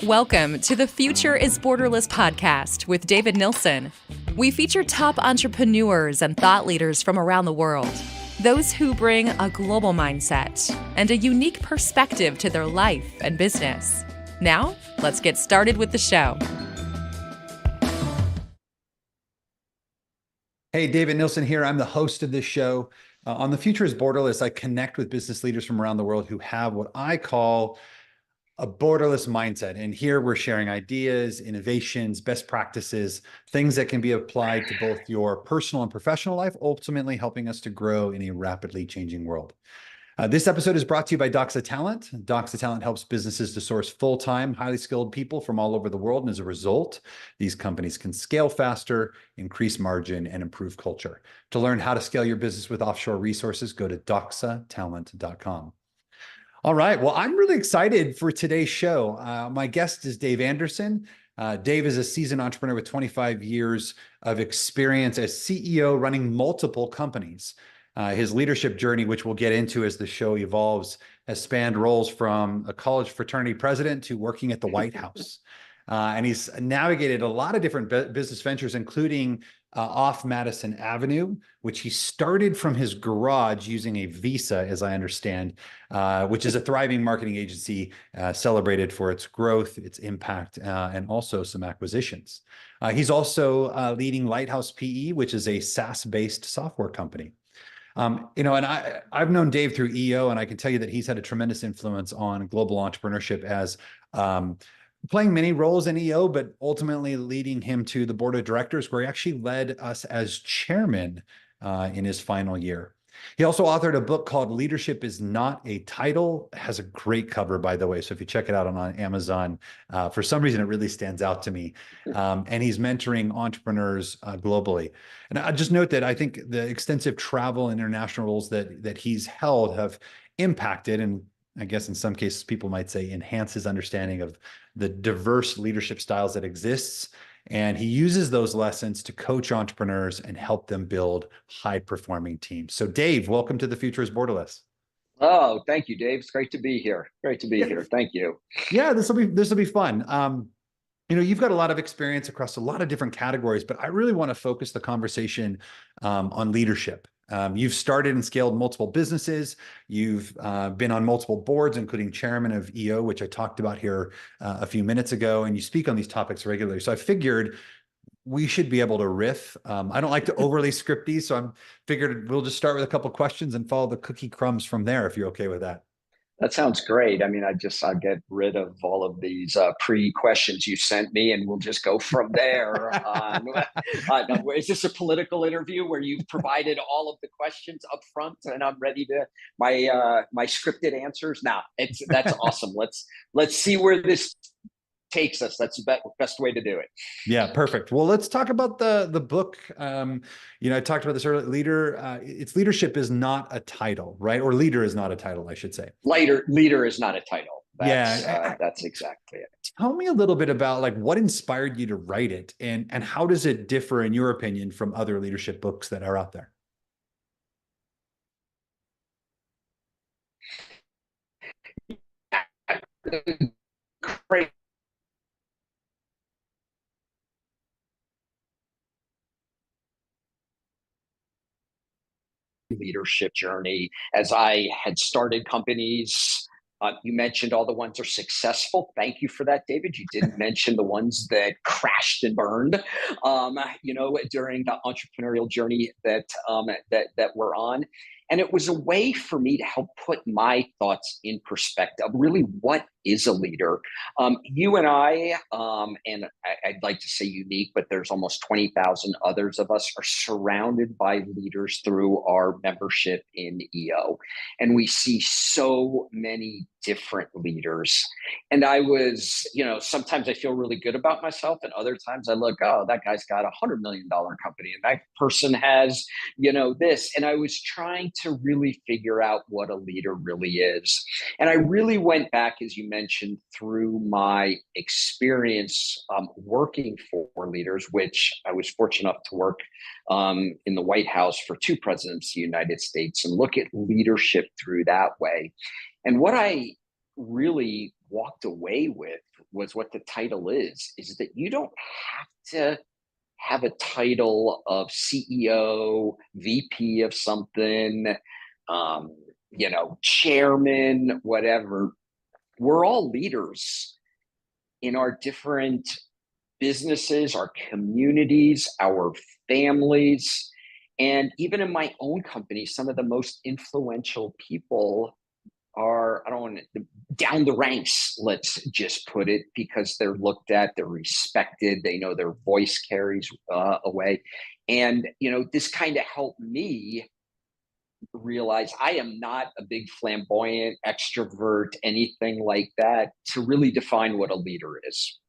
Welcome to the Future is Borderless podcast with David Nilsson. We feature top entrepreneurs and thought leaders from around the world, those who bring a global mindset and a unique perspective to their life and business. Now, let's get started with the show. Hey, David Nilsson here. I'm the host of this show. On the Future is Borderless, I connect with business leaders from around the world who have what I call a borderless mindset. And here we're sharing ideas, innovations, best practices, things that can be applied to both your personal and professional life, ultimately helping us to grow in a rapidly changing world. This episode is brought to you by Doxa Talent. Doxa Talent helps businesses to source full-time, highly skilled people from all over the world. And as a result, these companies can scale faster, increase margin, and improve culture. To learn how to scale your business with offshore resources, go to doxatalent.com. All right. Well, I'm really excited for today's show. My guest is Dave Anderson. Dave is a seasoned entrepreneur with 25 years of experience as CEO running multiple companies. His leadership journey, which we'll get into as the show evolves, has spanned roles from a college fraternity president to working at the White House. And he's navigated a lot of different business ventures, including off Madison Avenue, which he started from his garage using a Visa, as I understand, which is a thriving marketing agency celebrated for its growth, its impact, and also some acquisitions. He's also leading Lighthouse PE, which is a SaaS-based software company. And I've known Dave through EO, and I can tell you that he's had a tremendous influence on global entrepreneurship as playing many roles in EO, but ultimately leading him to the board of directors, where he actually led us as chairman in his final year. He also authored a book called Leadership is Not a Title. It has a great cover, by the way. So if you check it out on Amazon, for some reason, it really stands out to me. And he's mentoring entrepreneurs globally. And I just note that I think the extensive travel and international roles that he's held have impacted, and I guess in some cases, people might say enhance his understanding of the diverse leadership styles that exists. And he uses those lessons to coach entrepreneurs and help them build high-performing teams. So Dave, welcome to the Future is Borderless. Oh, thank you, Dave. It's great to be here. Great to be here. Thank you. Yeah, this will be fun. You've got a lot of experience across a lot of different categories, but I really want to focus the conversation on leadership. You've started and scaled multiple businesses. You've been on multiple boards, including chairman of EO, which I talked about here a few minutes ago, and you speak on these topics regularly. So I figured we should be able to riff. I don't like to overly script these, so I figured we'll just start with a couple of questions and follow the cookie crumbs from there, if you're okay with that. That sounds great. I mean, I'll get rid of all of these pre-questions you sent me, and we'll just go from there. Is this a political interview where you've provided all of the questions up front, and I'm ready to my scripted answers? Now, that's awesome. Let's see where this takes us. That's the best way to do it. Yeah, perfect. Well, let's talk about the book. I talked about this earlier. It's Leadership is Not a Title, right? Or Leader is Not a Title, I should say. Leader is not a title. That's exactly it. Tell me a little bit about what inspired you to write it, and how does it differ, in your opinion, from other leadership books that are out there? Great. Leadership journey as I had started companies. You mentioned all the ones are successful. Thank you for that, David. You didn't mention the ones that crashed and burned, during the entrepreneurial journey that we're on. And it was a way for me to help put my thoughts in perspective. Really, what is a leader? You and I, and I'd like to say unique, but there's almost 20,000 others of us, are surrounded by leaders through our membership in EO. And we see so many different leaders. And I was, sometimes I feel really good about myself, and other times I look, oh, that guy's got $100 million company, and that person has, this. And I was trying to really figure out what a leader really is. And I really went back, as you mentioned, through my experience working for leaders, which I was fortunate enough to work in the White House for two presidents of the United States, and look at leadership through that way. And what I really walked away with was what the title is that you don't have to have a title of CEO, VP of something, um, chairman, whatever. We're all leaders in our different businesses, our communities, our families. And even in my own company, some of the most influential people are, I don't want to, down the ranks, let's just put it, because they're looked at, they're respected, they know their voice carries away. And, this kind of helped me realize I am not a big flamboyant extrovert, anything like that, to really define what a leader is.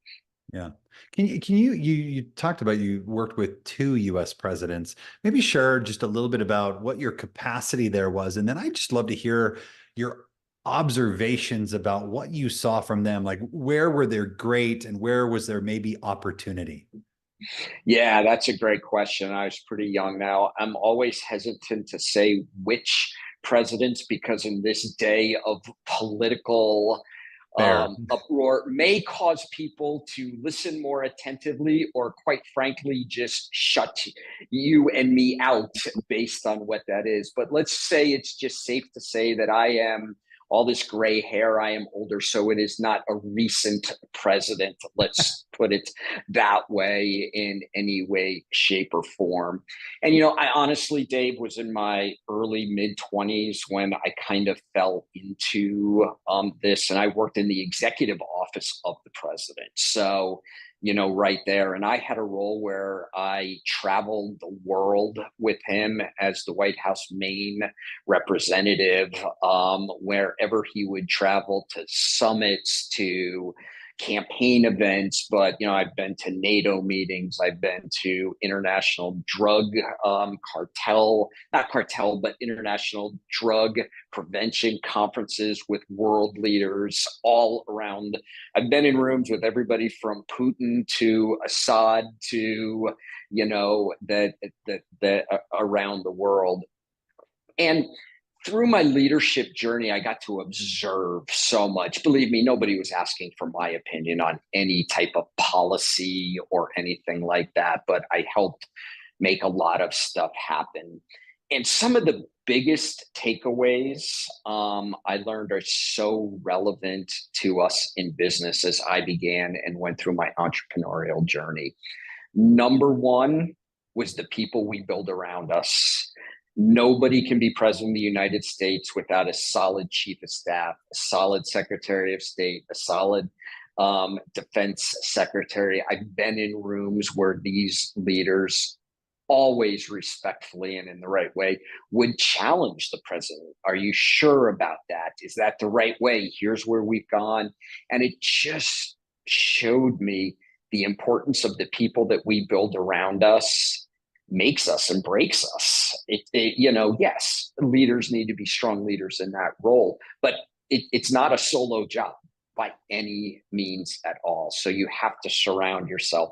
Yeah. Can you talked about you worked with two US presidents. Maybe share just a little bit about what your capacity there was. And then I'd just love to hear your observations about what you saw from them. Like where were they great and where was there maybe opportunity? Yeah, that's a great question. I was pretty young now. I'm always hesitant to say which presidents because in this day of political Fair. uproar may cause people to listen more attentively or quite frankly just shut you and me out based on what that is. But let's say it's just safe to say that I am all this gray hair, I am older, so it is not a recent president, let's put it that way, in any way, shape, or form. And I honestly, Dave, was in my early mid 20s when I kind of fell into this, and I worked in the executive office of the president. So, right there. And I had a role where I traveled the world with him as the White House main representative, wherever he would travel, to summits, to campaign events. But I've been to NATO meetings, I've been to international drug cartel, not cartel, but international drug prevention conferences with world leaders all around. I've been in rooms with everybody from Putin to Assad to that around the world. And through my leadership journey, I got to observe so much. Believe me, nobody was asking for my opinion on any type of policy or anything like that, but I helped make a lot of stuff happen. And some of the biggest takeaways I learned are so relevant to us in business as I began and went through my entrepreneurial journey. Number one was the people we build around us. Nobody can be president of the United States without a solid chief of staff, a solid secretary of state, a solid defense secretary. I've been in rooms where these leaders always respectfully and in the right way would challenge the president. Are you sure about that? Is that the right way? Here's where we've gone. And it just showed me the importance of the people that we build around us makes us and breaks us. Yes, leaders need to be strong leaders in that role, but it's not a solo job by any means at all. So you have to surround yourself.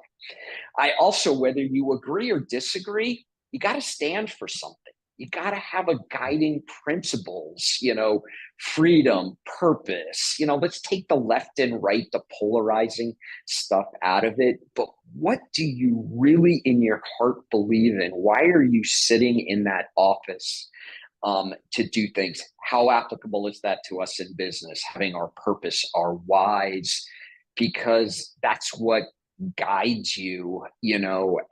I also, whether you agree or disagree, you got to stand for something. You got to have a guiding principles, freedom, purpose. Let's take the left and right, the polarizing stuff out of it. But what do you really in your heart believe in? Why are you sitting in that office to do things? How applicable is that to us in business? Having our purpose, our whys, because that's what guides you,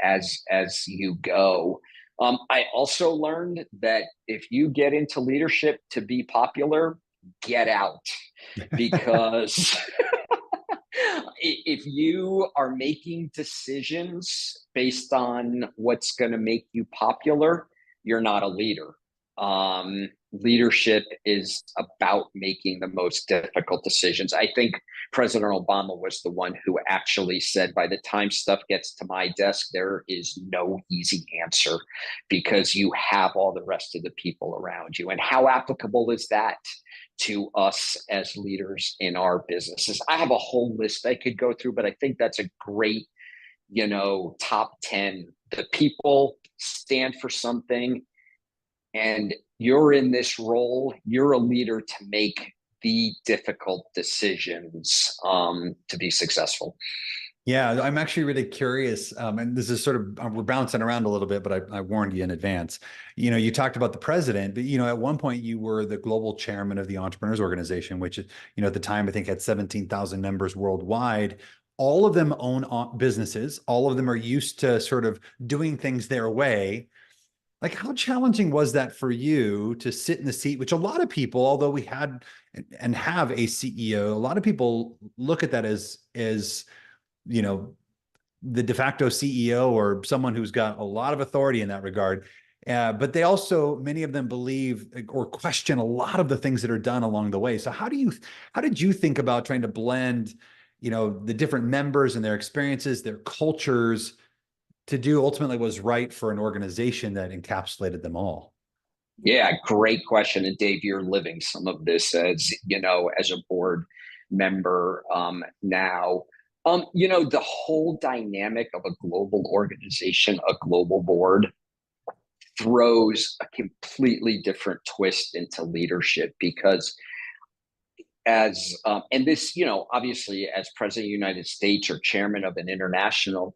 as you go. I also learned that if you get into leadership to be popular, get out, because if you are making decisions based on what's going to make you popular, you're not a leader. Leadership is about making the most difficult decisions. I think President Obama was the one who actually said, by the time stuff gets to my desk, there is no easy answer because you have all the rest of the people around you. And how applicable is that to us as leaders in our businesses? I have a whole list I could go through, but I think that's a great, top 10. The people stand for something, and you're in this role, you're a leader to make the difficult decisions to be successful. Yeah, I'm actually really curious. And this is sort of, we're bouncing around a little bit, but I warned you in advance. You talked about the president, but, at one point you were the global chairman of the Entrepreneurs Organization, which, at the time, I think had 17,000 members worldwide. All of them own businesses. All of them are used to sort of doing things their way. Like, how challenging was that for you to sit in the seat, which a lot of people, although we had and have a CEO, a lot of people look at that as, you know, the de facto CEO or someone who's got a lot of authority in that regard. But they also, many of them believe or question a lot of the things that are done along the way. So how did you think about trying to blend, the different members and their experiences, their cultures to do ultimately what was right for an organization that encapsulated them all? Yeah, great question. And Dave, you're living some of this as a board member now. The whole dynamic of a global organization, a global board, throws a completely different twist into leadership because and this, obviously as president of the United States or chairman of an international,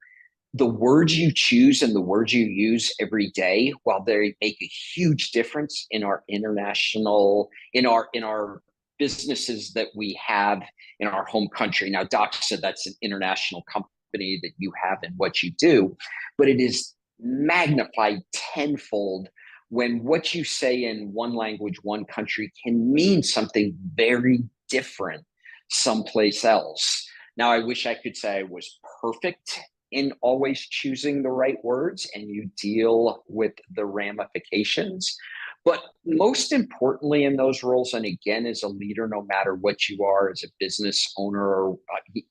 the words you choose and the words you use every day, while they make a huge difference in our international, in our businesses that we have in our home country. Now, Doxa, that's an international company that you have in what you do, but it is magnified tenfold when what you say in one language, one country can mean something very different someplace else. Now, I wish I could say I was perfect in always choosing the right words and you deal with the ramifications. But most importantly, in those roles, and again, as a leader, no matter what you are, as a business owner, or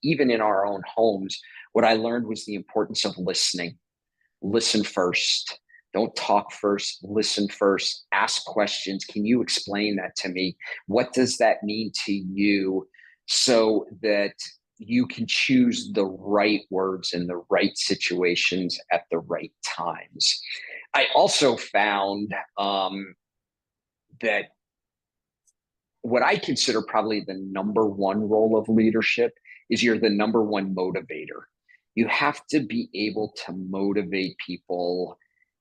even in our own homes, what I learned was the importance of listening. Listen first. Don't talk first, listen first, ask questions. Can you explain that to me? What does that mean to you? So that you can choose the right words in the right situations at the right times. I also found that what I consider probably the number one role of leadership is you're the number one motivator. You have to be able to motivate people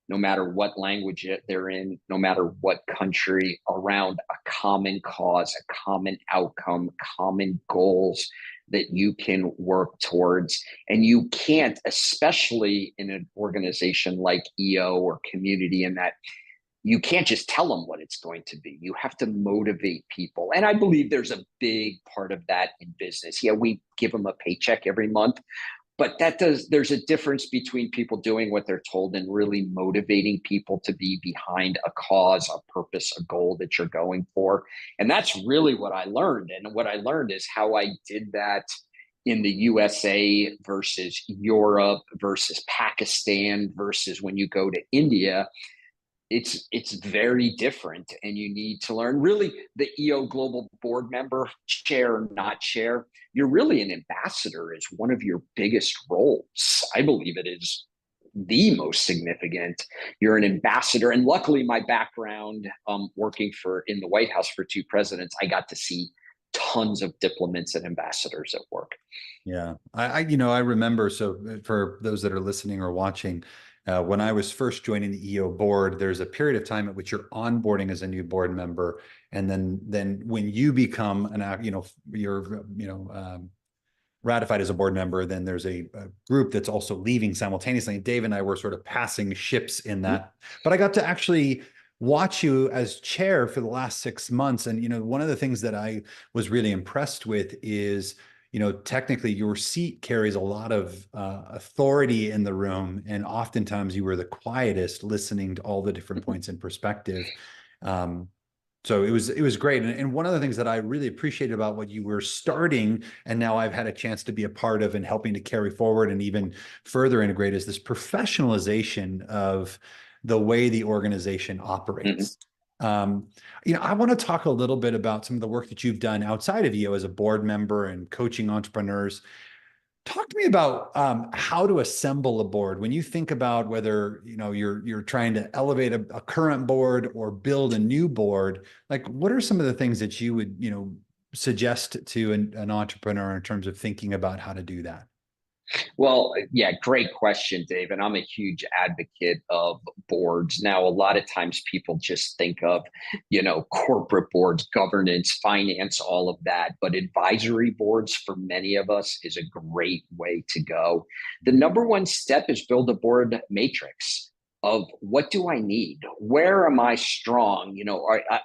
no matter what language they're in, no matter what country, around a common cause, a common outcome, common goals that you can work towards. And you can't, especially in an organization like EO or community, in that you can't just tell them what it's going to be. You have to motivate people. And I believe there's a big part of that in business. Yeah, we give them a paycheck every month, but there's a difference between people doing what they're told and really motivating people to be behind a cause, a purpose, a goal that you're going for. And that's really what I learned. And what I learned is how I did that in the USA versus Europe versus Pakistan versus when you go to India. It's very different, and you need to learn. Really, the EO global board member, chair, not chair, you're really an ambassador is one of your biggest roles. I believe it is the most significant. You're an ambassador, and luckily my background working for in the White House for two presidents, I got to see tons of diplomats and ambassadors at work. Yeah, I remember. So for those that are listening or watching, when I was first joining the EO board, there's a period of time at which you're onboarding as a new board member, and then when you become you're ratified as a board member, then there's a group that's also leaving simultaneously. And Dave and I were sort of passing ships in that, but I got to actually watch you as chair for the last 6 months. And, one of the things that I was really impressed with is, technically your seat carries a lot of authority in the room. And oftentimes you were the quietest, listening to all the different points in perspective. So it was great. And one of the things that I really appreciated about what you were starting, and now I've had a chance to be a part of and helping to carry forward and even further integrate, is this professionalization of the way the organization operates. I want to talk a little bit about some of the work that you've done outside of EO as a board member and coaching entrepreneurs. Talk to me about how to assemble a board. When you think about whether you're trying to elevate a current board or build a new board, like what are some of the things that you would suggest to an entrepreneur in terms of thinking about how to do that? Well, yeah, great question, Dave. And I'm a huge advocate of boards. Now, a lot of times people just think of, corporate boards, governance, finance, all of that. But advisory boards for many of us is a great way to go. The number one step is build a board matrix of what do I need? Where am I strong?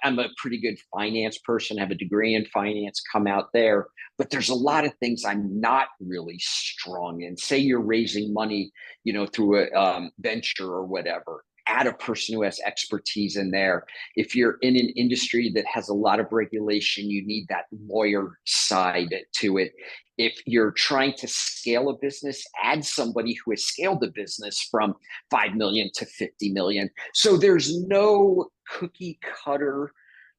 I'm a pretty good finance person, have a degree in finance, come out there, but there's a lot of things I'm not really strong in. Say you're raising money, through a venture or whatever. Add a person who has expertise in there. If you're in an industry that has a lot of regulation, you need that lawyer side to it. If you're trying to scale a business, add somebody who has scaled a business from 5 million to 50 million. So there's no cookie cutter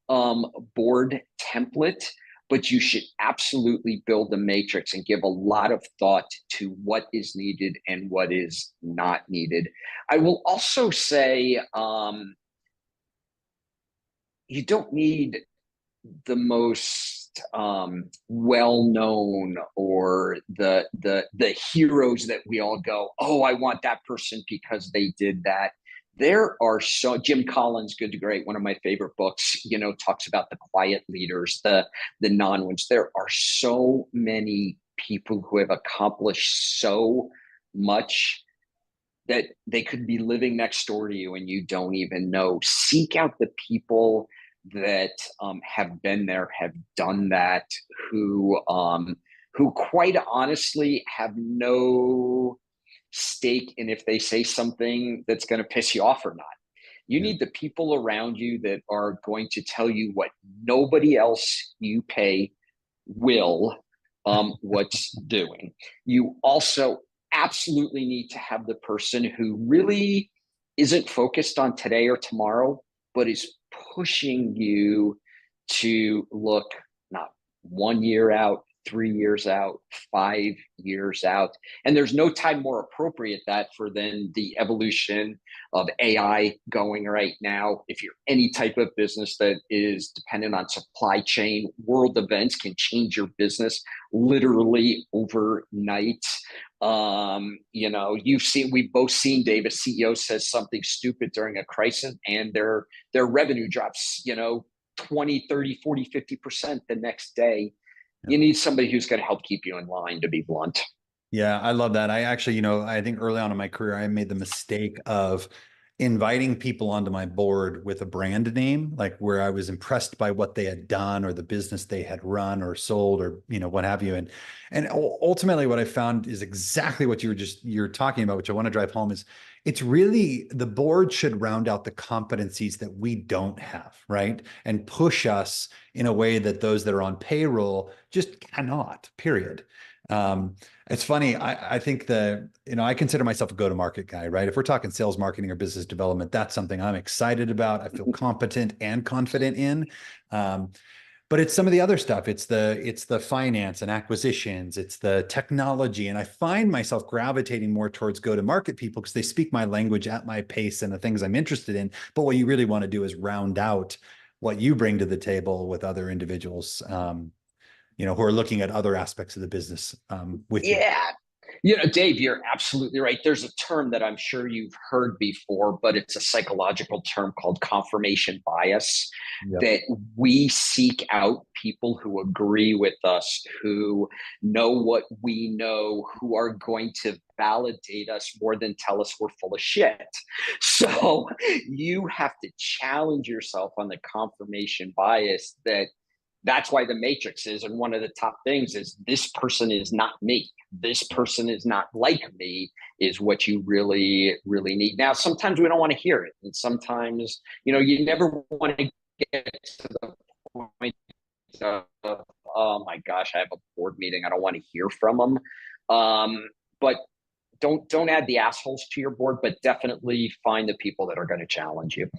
board template, but you should absolutely build a matrix and give a lot of thought to what is needed and what is not needed. I will also say you don't need the most well-known or the heroes that we all go, oh, I want that person because they did that. There are Jim Collins, Good to Great, one of my favorite books, talks about the quiet leaders, the non-ones. There are so many people who have accomplished so much that they could be living next door to you and you don't even know. Seek out the people that have been there, have done that, who quite honestly have no stake in if they say something that's going to piss you off or not. You Yeah. need the people around you that are going to tell you what nobody else you pay will, what's doing. You also absolutely need to have the person who really isn't focused on today or tomorrow, but is pushing you to look not 1 year out, 3 years out, 5 years out. And there's no time more appropriate that for than the evolution of AI going right now. If you're any type of business that is dependent on supply chain, world events can change your business literally overnight. We've both seen, Dave, a CEO says something stupid during a crisis and their revenue drops, 20, 30, 40, 50% the next day. Yeah. You need somebody who's going to help keep you in line, to be blunt. Yeah, I love that. I actually, I think early on in my career, I made the mistake of inviting people onto my board with a brand name, like where I was impressed by what they had done or the business they had run or sold or, what have you. And ultimately what I found is exactly what you're talking about, which I want to drive home is it's really the board should round out the competencies that we don't have, right? And push us in a way that those that are on payroll just cannot, period. It's funny. I think I consider myself a go-to-market guy, right? If we're talking sales, marketing, or business development, that's something I'm excited about. I feel competent and confident in. But it's some of the other stuff. It's the finance and acquisitions. It's the technology. And I find myself gravitating more towards go-to-market people because they speak my language at my pace and the things I'm interested in. But what you really want to do is round out what you bring to the table with other individuals. Who are looking at other aspects of the business with you. Yeah. Dave, you're absolutely right. There's a term that I'm sure you've heard before, but it's a psychological term called confirmation bias, Yep. that we seek out people who agree with us, who know what we know, who are going to validate us more than tell us we're full of shit. So you have to challenge yourself on the confirmation bias that's why the matrix is. And one of the top things is this person is not me. This person is not like me is what you really, really need. Now, sometimes we don't want to hear it. And sometimes, you never want to get to the point of, oh my gosh, I have a board meeting. I don't want to hear from them. But don't add the assholes to your board, but definitely find the people that are going to challenge you.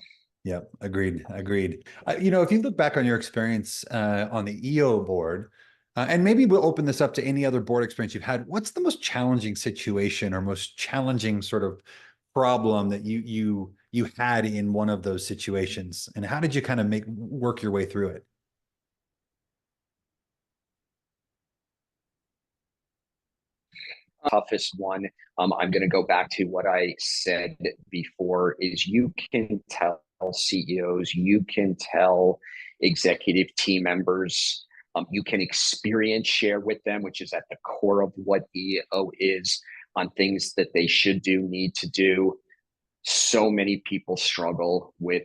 Yeah, agreed. Agreed. If you look back on your experience on the EO board, and maybe we'll open this up to any other board experience you've had, what's the most challenging situation or most challenging sort of problem that you had in one of those situations, and how did you kind of work your way through it? toughest one, I'm going to go back to what I said before, is you can tell CEOs, you can tell executive team members, you can experience share with them, which is at the core of what EO is, on things that they should do, need to do. So many people struggle with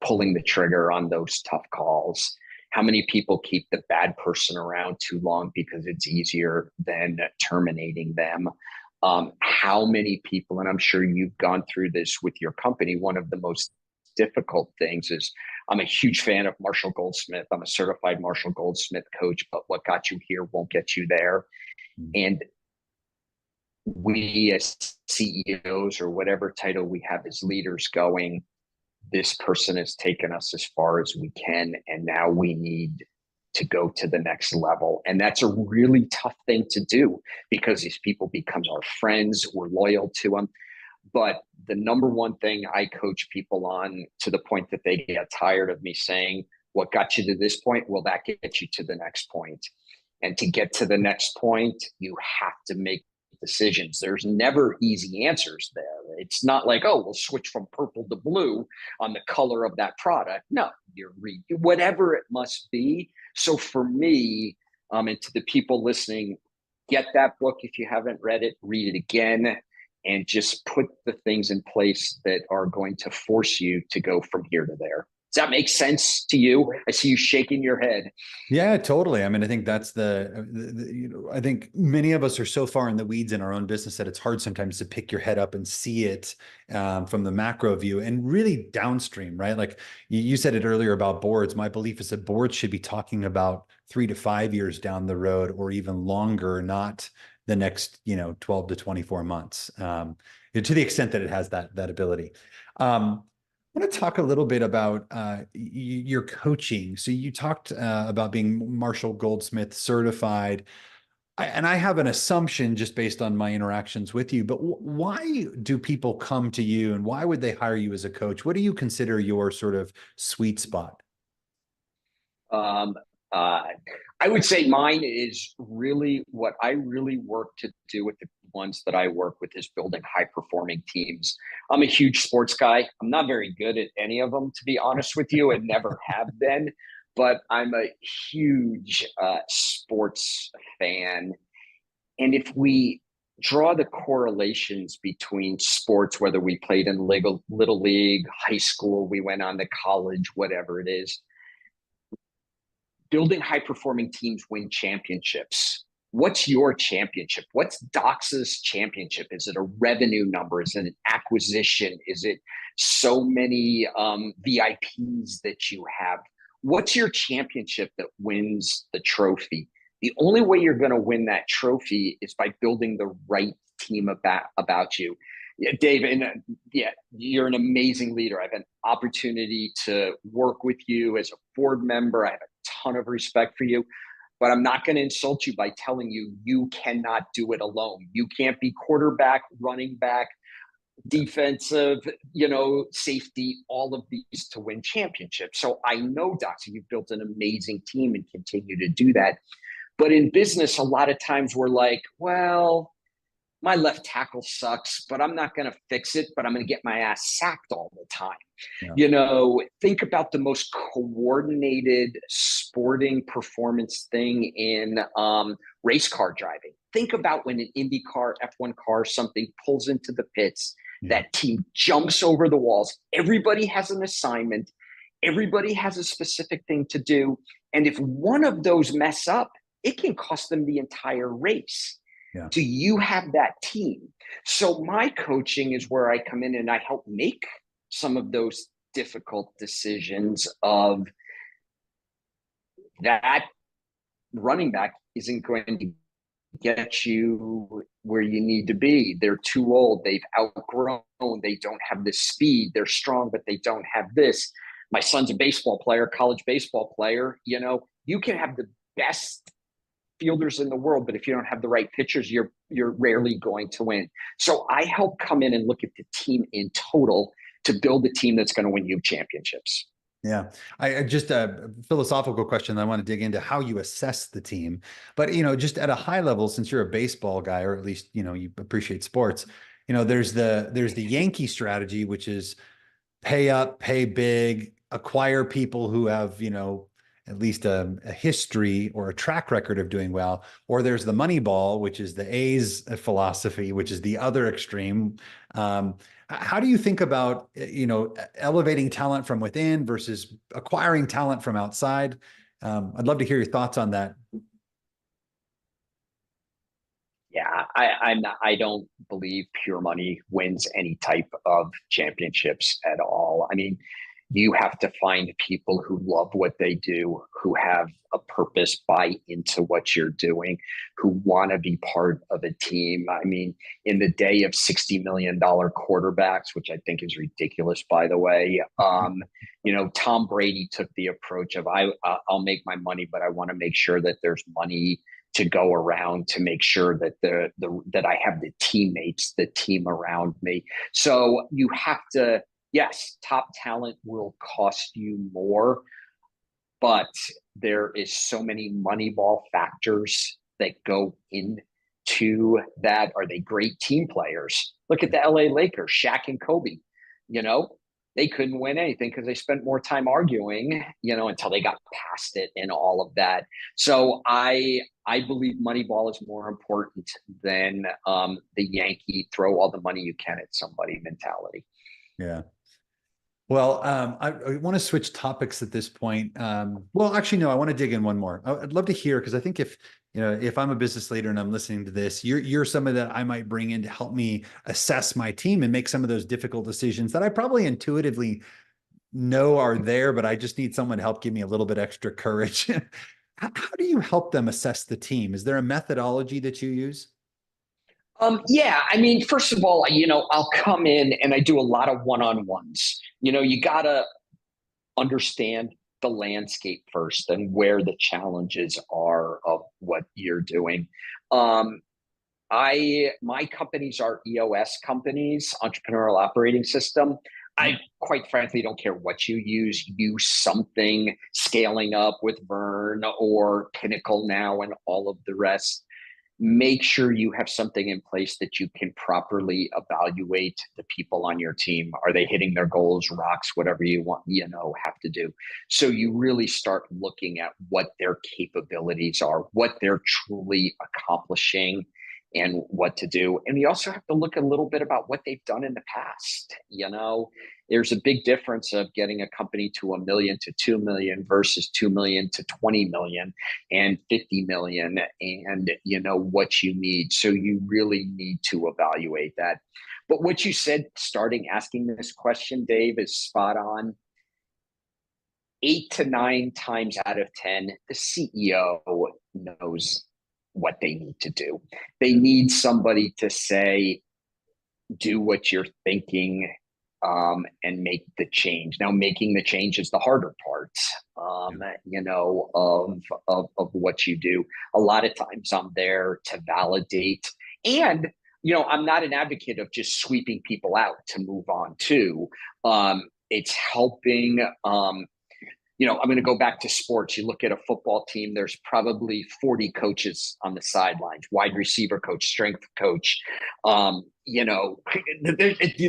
pulling the trigger on those tough calls. How many people keep the bad person around too long because it's easier than terminating them? How many people, and I'm sure you've gone through this with your company, one of the most difficult things is, I'm a huge fan of Marshall Goldsmith. I'm a certified Marshall Goldsmith coach, but what got you here won't get you there. And we as CEOs, or whatever title we have as leaders, going, this person has taken us as far as we can, and now we need to go to the next level. And that's a really tough thing to do, because these people become our friends, we're loyal to them. But the number one thing I coach people on, to the point that they get tired of me saying, what got you to this point? Will that get you to the next point? And to get to the next point, you have to make decisions. There's never easy answers there. It's not like, oh, we'll switch from purple to blue on the color of that product. No, you're whatever it must be. So for me, and to the people listening, get that book if you haven't read it, read it again, and just put the things in place that are going to force you to go from here to there. Does that make sense to you? I see you shaking your head. Yeah, totally. I mean, I think that's I think many of us are so far in the weeds in our own business that it's hard sometimes to pick your head up and see it from the macro view and really downstream, right? Like you said it earlier about boards. My belief is that boards should be talking about 3 to 5 years down the road, or even longer, not the next, 12 to 24 months, to the extent that it has that ability. I want to talk a little bit about your coaching. So you talked about being Marshall Goldsmith certified. And I have an assumption just based on my interactions with you, but why do people come to you, and why would they hire you as a coach? What do you consider your sort of sweet spot? I would say mine is really, what I really work to do with the ones that I work with, is building high performing teams. I'm a huge sports guy. I'm not very good at any of them, to be honest with you, and never have been, but I'm a huge sports fan. And if we draw the correlations between sports, whether we played in little league, high school, we went on to college, whatever it is, building high performing teams win championships. What's your championship? What's Doxa's championship? Is it a revenue number? Is it an acquisition? Is it so many VIPs that you have? What's your championship that wins the trophy? The only way you're going to win that trophy is by building the right team about you. Yeah, Dave, and you're an amazing leader. I've had an opportunity to work with you as a board member. I have a ton of respect for you, but I'm not going to insult you by telling you you cannot do it alone. You can't be quarterback, running back, defensive, safety, all of these to win championships. So I know, Doxa, you've built an amazing team and continue to do that. But in business, a lot of times we're like, well, my left tackle sucks, but I'm not going to fix it, but I'm going to get my ass sacked all the time. Yeah. Think about the most coordinated sporting performance thing in race car driving. Think about when an Indy car, F1 car, something pulls into the pits, that team jumps over the walls. Everybody has an assignment. Everybody has a specific thing to do. And if one of those mess up, it can cost them the entire race. Yeah. Do you have that team? So my coaching is where I come in and I help make some of those difficult decisions of that running back isn't going to get you where you need to be. They're too old. They've outgrown. They don't have the speed. They're strong, but they don't have this. My son's a baseball player, college baseball player. You can have the best fielders in the world, but if you don't have the right pitchers, you're rarely going to win. So I help come in and look at the team in total to build a team that's going to win you championships. Yeah. I just a philosophical question. I want to dig into how you assess the team, but just at a high level, since you're a baseball guy, or at least, you appreciate sports, there's the Yankee strategy, which is pay up, pay big, acquire people who have, at least a history or a track record of doing well. Or there's the money ball, which is the A's philosophy, which is the other extreme. Um, how do you think about, elevating talent from within versus acquiring talent from outside? I'd love to hear your thoughts on that. Yeah, I don't believe pure money wins any type of championships at all. I mean, you have to find people who love what they do, who have a purpose, buy into what you're doing, who want to be part of a team. I mean, in the day of $60 million quarterbacks, which I think is ridiculous, by the way, Tom Brady took the approach of I'll make my money, but I want to make sure that there's money to go around to make sure that that I have the teammates, the team around me. So you have to, yes, top talent will cost you more, but there is so many moneyball factors that go into that. Are they great team players? Look at the LA Lakers, Shaq and Kobe. You know, they couldn't win anything because they spent more time arguing, until they got past it and all of that. So I believe Moneyball is more important than the Yankee throw all the money you can at somebody mentality. Yeah. Well, I want to switch topics at this point. Well, actually, no, I want to dig in one more. I'd love to hear, because I think if I'm a business leader and I'm listening to this, you're somebody that I might bring in to help me assess my team and make some of those difficult decisions that I probably intuitively know are there, but I just need someone to help give me a little bit extra courage. How do you help them assess the team? Is there a methodology that you use? Yeah, I mean, first of all, I'll come in and I do a lot of one-on-ones. You gotta understand the landscape first and where the challenges are of what you're doing. My companies are EOS companies, entrepreneurial operating system. I quite frankly don't care what you use. Use something, scaling up with Vern or Pinnacle now and all of the rest. Make sure you have something in place that you can properly evaluate the people on your team. Are they hitting their goals, rocks, whatever you want, have to do. So you really start looking at what their capabilities are, what they're truly accomplishing, and what to do. And you also have to look a little bit about what they've done in the past. There's a big difference of getting a company to 1 million to 2 million versus 2 million to 20 million and 50 million, and what you need. So you really need to evaluate that. But what you said, starting asking this question, Dave, is spot on. 8 to 9 times out of 10, the CEO knows what they need to do. They need somebody to say, do what you're thinking, and make the change. Now, making the change is the harder part, of what you do. A lot of times I'm there to validate. And, I'm not an advocate of just sweeping people out to move on to. It's helping. I'm going to go back to sports. You look at a football team, there's probably 40 coaches on the sidelines, wide receiver coach, strength coach. The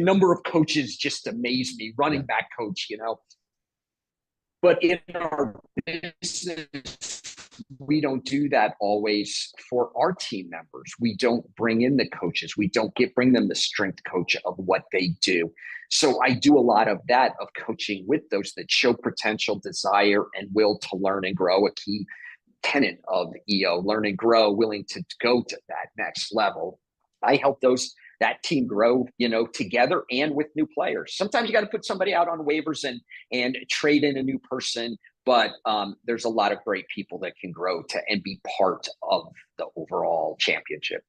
number of coaches just amaze me, running back coach, But in our business, we don't do that always for our team members. We don't bring in the coaches. We don't bring them the strength coach of what they do. So I do a lot of that, of coaching with those that show potential, desire, and will to learn and grow. A key tenet of EO, learn and grow, willing to go to that next level. I help that team grow, together and with new players. Sometimes you got to put somebody out on waivers and trade in a new person, but there's a lot of great people that can grow and be part of the overall championship.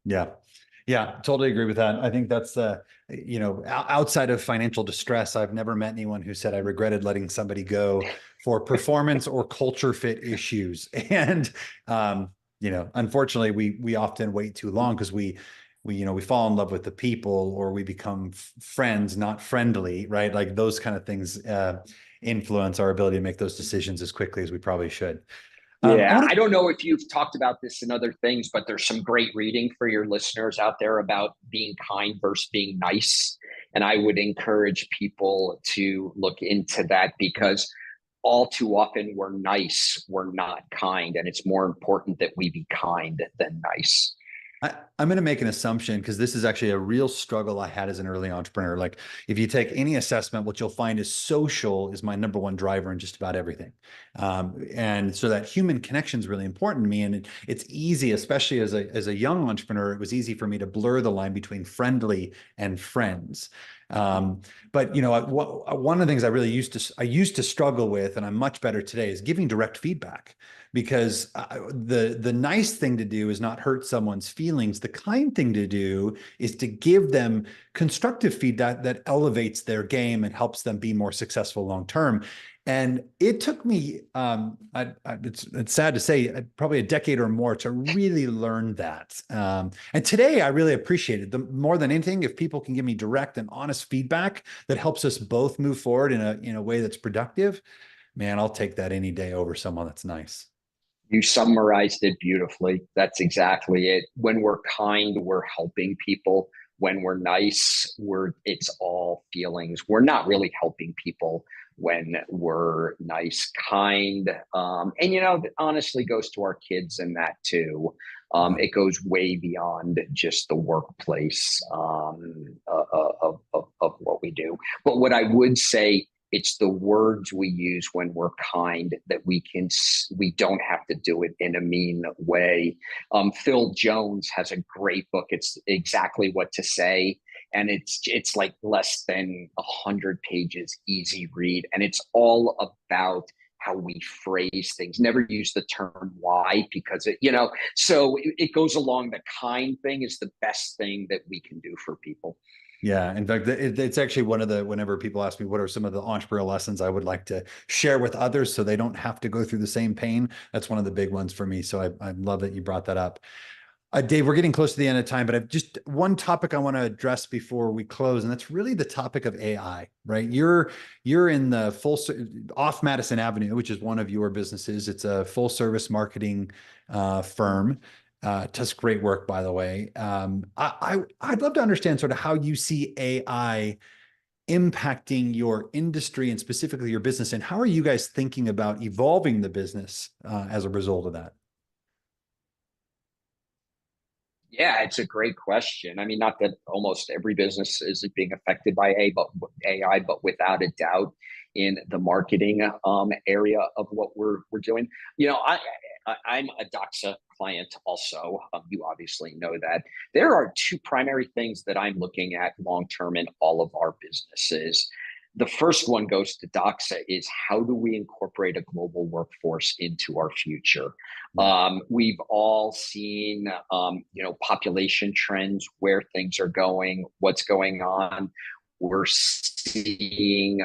Yeah. Yeah, totally agree with that. I think that's outside of financial distress, I've never met anyone who said I regretted letting somebody go for performance or culture fit issues. And unfortunately, we often wait too long because we fall in love with the people, or we become friends, not friendly, right? Like those kind of things. influence our ability to make those decisions as quickly as we probably should. I Yeah, want I to don't know if you've talked about this in other things, but there's some great reading for your listeners out there about being kind versus being nice. And I would encourage people to look into that because all too often we're nice, we're not kind. And it's more important that we be kind than nice. I'm going to make an assumption because this is actually a real struggle I had as an early entrepreneur. Like, if you take any assessment, what you'll find is social is my number one driver in just about everything. And so that human connection is really important to me. And it's easy, especially as a young entrepreneur, it was easy for me to blur the line between friendly and friends. But one of the things I used to struggle with, and I'm much better today, is giving direct feedback, because the nice thing to do is not hurt someone's feelings. The kind thing to do is to give them constructive feedback that elevates their game and helps them be more successful long term. And it took me, it's sad to say, probably a decade or more to really learn that. And today I really appreciate it. More than anything, if people can give me direct and honest feedback that helps us both move forward in a way that's productive, man, I'll take that any day over someone that's nice. You summarized it beautifully. That's exactly it. When we're kind, we're helping people. When we're nice, it's all feelings. We're not really helping people when we're nice, kind. And honestly goes to our kids and that too. It goes way beyond just the workplace of what we do. But what I would say, it's the words we use when we're kind that we don't have to do it in a mean way. Phil Jones has a great book. It's exactly what to say. And it's like less than 100 pages, easy read. And it's all about how we phrase things. Never use the term why, because so it goes along. The kind thing is the best thing that we can do for people. Yeah, in fact, it's actually one of whenever people ask me what are some of the entrepreneurial lessons I would like to share with others so they don't have to go through the same pain, that's one of the big ones for me. So I love that you brought that up. Dave, we're getting close to the end of time, but I've just one topic I want to address before we close, and that's really the topic of AI, right? You're in the off Madison Avenue, which is one of your businesses. It's a full service marketing firm. Does great work, by the way. I'd love to understand sort of how you see AI impacting your industry and specifically your business, and how are you guys thinking about evolving the business as a result of that? Yeah, it's a great question. I mean, not that almost every business is being affected by AI, but without a doubt, in the marketing area of what we're doing. I'm a Doxa client also. You obviously know that. There are two primary things that I'm looking at long term in all of our businesses. The first one goes to Doxa is how do we incorporate a global workforce into our future? We've all seen, population trends, where things are going, what's going on. We're seeing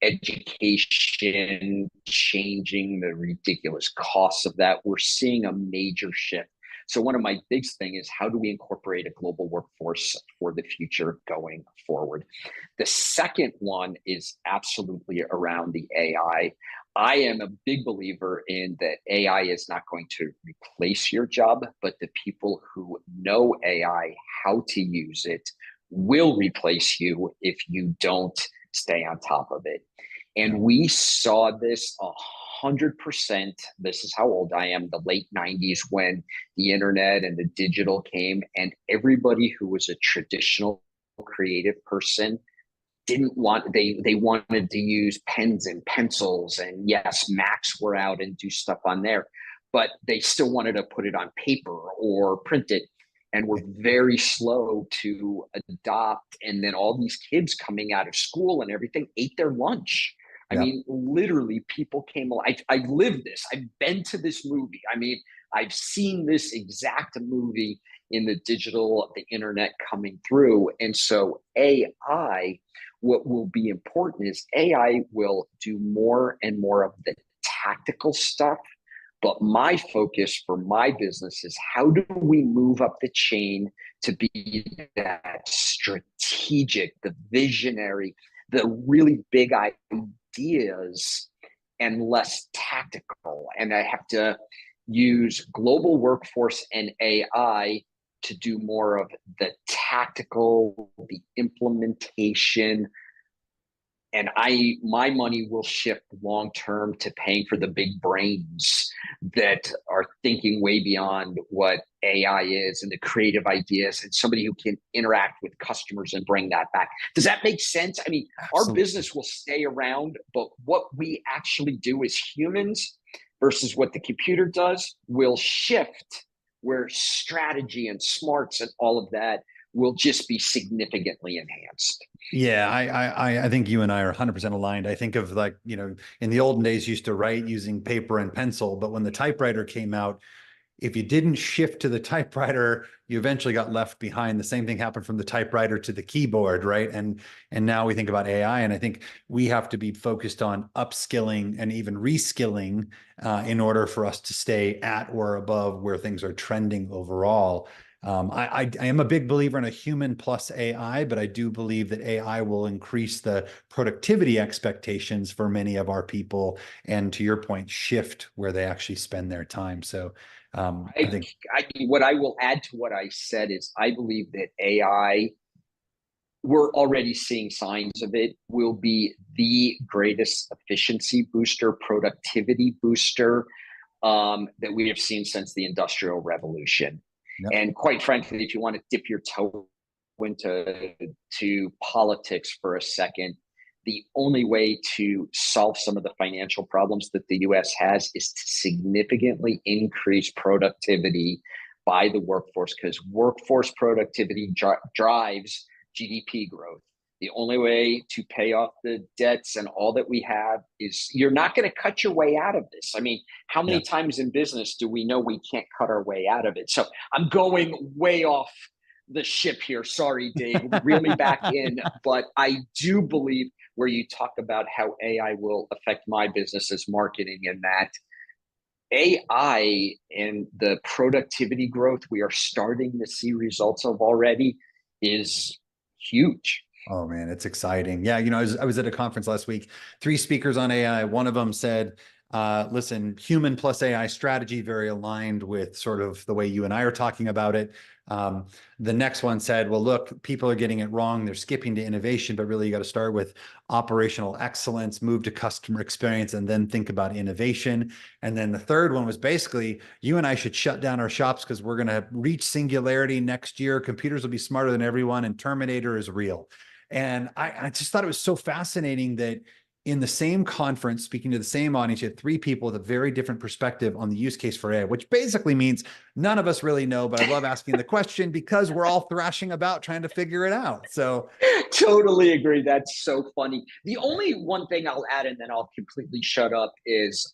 education changing, the ridiculous costs of that. We're seeing a major shift. So one of my big thing is how do we incorporate a global workforce for the future going forward? The second one is absolutely around the AI. I am a big believer in that AI is not going to replace your job, but the people who know AI, how to use it, will replace you if you don't stay on top of it. And we saw this 100%. This is how old I am, the late 90s, when the internet and the digital came, and everybody who was a traditional creative person didn't want they wanted to use pens and pencils, and yes, Macs were out and do stuff on there, but they still wanted to put it on paper or print it, and were very slow to adopt. And then all these kids coming out of school and everything ate their lunch. I Yeah. mean, literally, people came. I've lived this. I've been to this movie. I mean, I've seen this exact movie in the digital, the internet coming through. And so AI, what will be important is AI will do more and more of the tactical stuff. But my focus for my business is how do we move up the chain to be that strategic, the visionary, the really big ideas and less tactical. And I have to use global workforce and AI to do more of the tactical, the implementation. And my money will shift long term to paying for the big brains that are thinking way beyond what AI is, and the creative ideas, and somebody who can interact with customers and bring that back. Does that make sense? I mean, our Absolutely. business will stay around, but what we actually do as humans versus what the computer does will shift, where strategy and smarts and all of that will just be significantly enhanced. Yeah, I think you and I are 100% aligned. I think of, like, in the olden days, you used to write using paper and pencil, but when the typewriter came out, if you didn't shift to the typewriter, you eventually got left behind. The same thing happened from the typewriter to the keyboard, right? And now we think about AI, and I think we have to be focused on upskilling and even reskilling in order for us to stay at or above where things are trending overall. I am a big believer in a human plus AI, but I do believe that AI will increase the productivity expectations for many of our people, and to your point, shift where they actually spend their time. So I think, What I will add to what I said is I believe that AI, we're already seeing signs of it, will be the greatest efficiency booster, productivity booster that we have seen since the Industrial Revolution. yep, And quite frankly, if you want to dip your toe into politics for a second, the only way to solve some of the financial problems that the US has is to significantly increase productivity by the workforce, because workforce productivity drives GDP growth. The only way to pay off the debts and all that we have is, you're not going to cut your way out of this. I mean, how yeah. many times in business do we know we can't cut our way out of it? So I'm going way off the ship here. Sorry, Dave, reel me back in. But I do believe, where you talk about how AI will affect my business as marketing, and that AI and the productivity growth we are starting to see results of already is huge. Oh man, it's exciting. Yeah, I was at a conference last week, three speakers on AI. One of them said, listen, human plus AI strategy, very aligned with sort of the way you and I are talking about it. The next one said, well, look, people are getting it wrong. They're skipping to innovation, but really you got to start with operational excellence, move to customer experience, and then think about innovation. And then the third one was basically, you and I should shut down our shops because we're going to reach singularity next year. Computers will be smarter than everyone, and Terminator is real. And I just thought it was so fascinating that in the same conference, speaking to the same audience, you had three people with a very different perspective on the use case for AI, which basically means none of us really know, but I love asking the question because we're all thrashing about trying to figure it out. So Totally agree. That's so funny. The only one thing I'll add, and then I'll completely shut up, is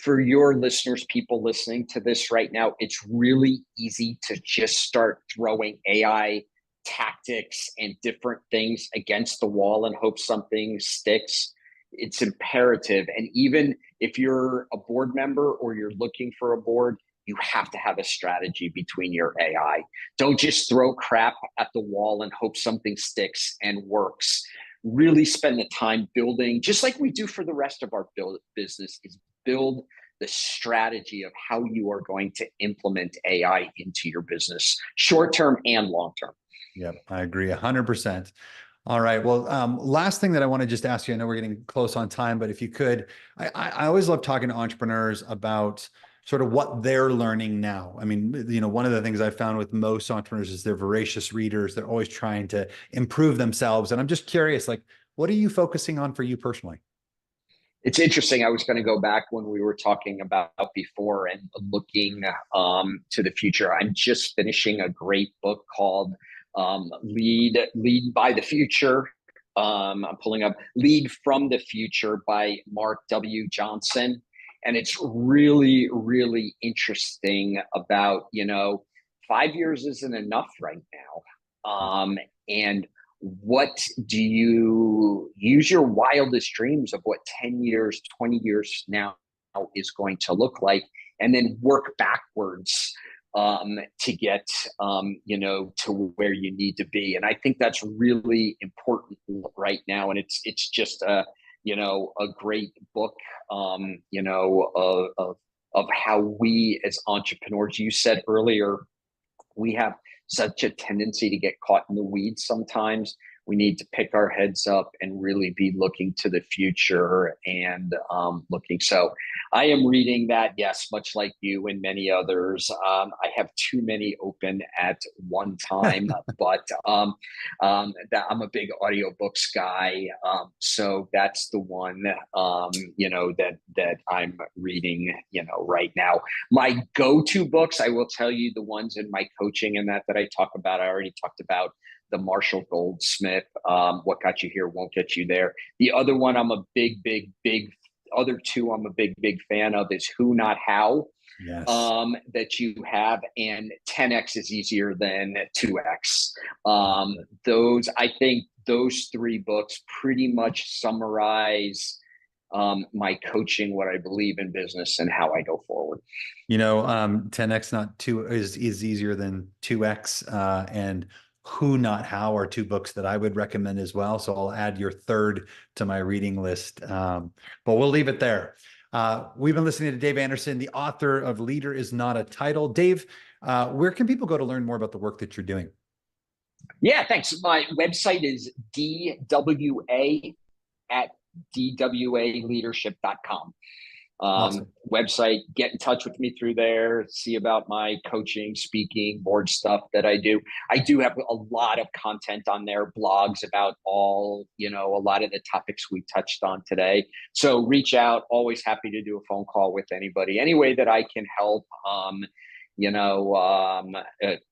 for your listeners, people listening to this right now, it's really easy to just start throwing AI tactics and different things against the wall and hope something sticks. It's imperative. And even if you're a board member or you're looking for a board, you have to have a strategy between your AI. Don't just throw crap at the wall and hope something sticks and works. Really spend the time building, just like we do for the rest of our business, is build the strategy of how you are going to implement AI into your business, short term and long term. yep, I agree 100%. All right. Well, last thing that I want to just ask you, I know we're getting close on time, but if you could, I always love talking to entrepreneurs about sort of what they're learning now. I mean, one of the things I've found with most entrepreneurs is they're voracious readers. They're always trying to improve themselves. And I'm just curious, like, what are you focusing on for you personally? It's interesting. I was going to go back when we were talking about before and looking to the future. I'm just finishing a great book called Lead by the Future. I'm pulling up Lead from the Future by Mark W. Johnson. And it's really, really interesting about, 5 years isn't enough right now. And what do you use your wildest dreams of what 10 years, 20 years now is going to look like, and then work backwards to get, to where you need to be. And I think that's really important right now. And it's just a great book, of how we as entrepreneurs, you said earlier, we have such a tendency to get caught in the weeds sometimes. We need to pick our heads up and really be looking to the future and looking. So I am reading that, yes, much like you and many others. I have too many open at one time, but that I'm a big audiobooks guy. So that's the one, that I'm reading, right now. My go-to books, I will tell you, the ones in my coaching and that I talk about, I already talked about the Marshall Goldsmith, What Got You Here Won't Get You There. The other one I'm a big other two I'm a big fan of is Who Not How. Yes. That you have, and 10x is easier than 2x. I think those three books pretty much summarize my coaching, what I believe in business, and how I go forward. 10x not two is easier than 2x, and Who Not How are two books that I would recommend as well. So I'll add your third to my reading list. But we'll leave it there. We've been listening to Dave Anderson, the author of Leader Is Not a Title. Dave, where can people go to learn more about the work that you're doing? Yeah, thanks. My website is dwa@dwaleadership.com. Awesome. Website, get in touch with me through there, see about my coaching, speaking, board stuff that I do. I do have a lot of content on there, blogs about all, a lot of the topics we touched on today. So reach out, always happy to do a phone call with anybody, any way that I can help.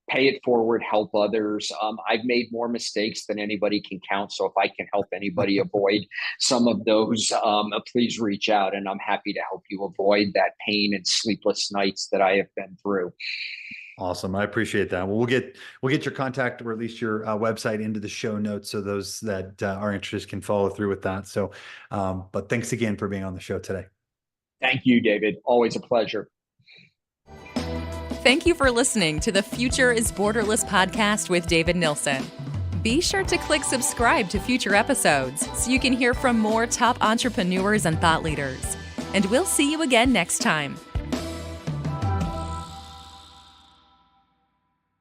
Pay it forward, help others. I've made more mistakes than anybody can count. So if I can help anybody avoid some of those, please reach out, and I'm happy to help you avoid that pain and sleepless nights that I have been through. Awesome. I appreciate that. Well, we'll get your contact, or at least your website, into the show notes, so those that are interested can follow through with that. So, but thanks again for being on the show today. Thank you, David. Always a pleasure. Thank you for listening to the Future is Borderless podcast with David Nilsson. Be sure to click subscribe to future episodes so you can hear from more top entrepreneurs and thought leaders. And we'll see you again next time.